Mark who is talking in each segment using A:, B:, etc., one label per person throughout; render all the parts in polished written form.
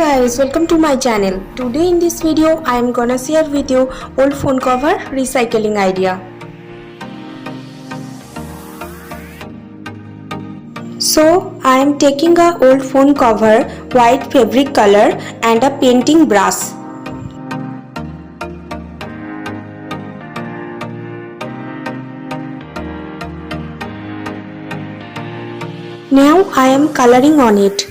A: Guys, welcome to my channel. Today in this video I am gonna share with you old phone cover recycling idea. So I am taking a old phone cover, white fabric color and a painting brush. Now I am coloring on it.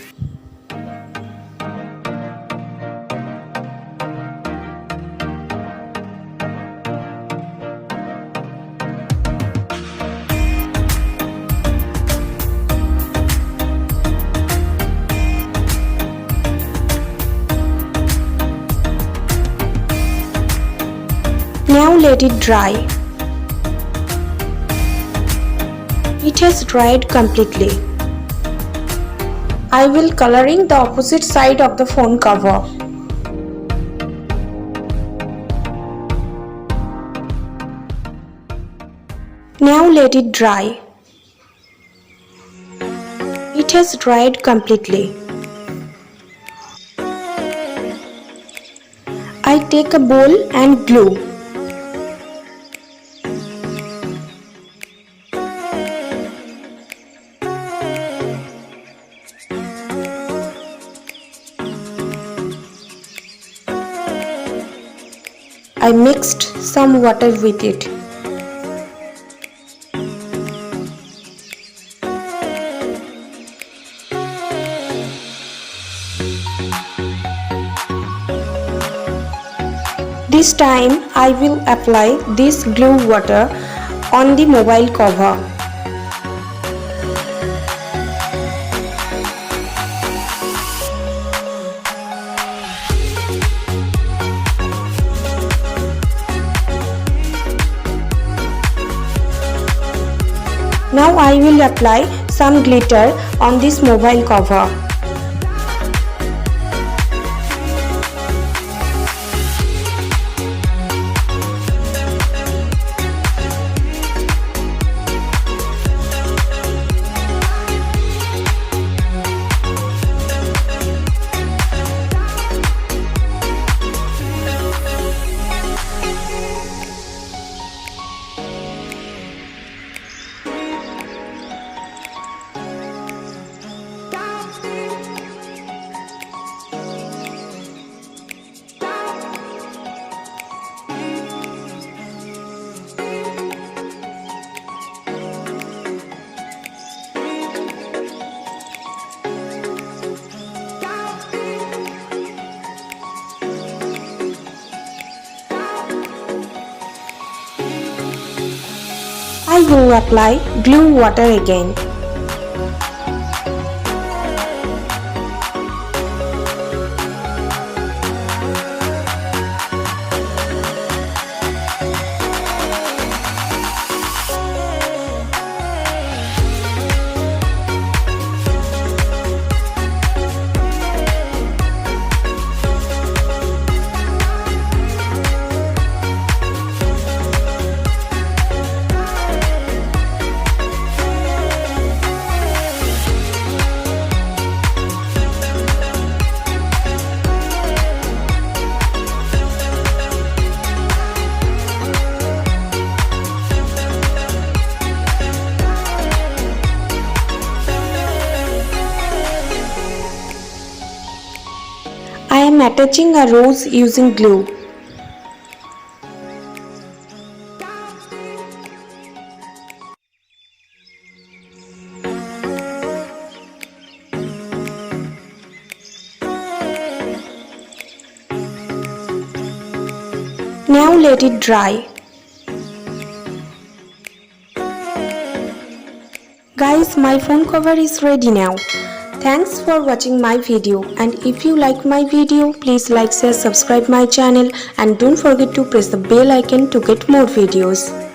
A: Now let it dry. It has dried completely. I will coloring the opposite side of the phone cover. Now let it dry. It has dried completely. I take a bowl and glue. I mixed some water with it. This time I will apply this glue water on the mobile cover. Now I will apply some glitter on this mobile cover. I will apply glue water again. I am attaching a rose using glue. Now let it dry. Guys, my phone cover is ready now. Thanks for watching my video, and if you like my video, please like, share, subscribe my channel and don't forget to press the bell icon to get more videos.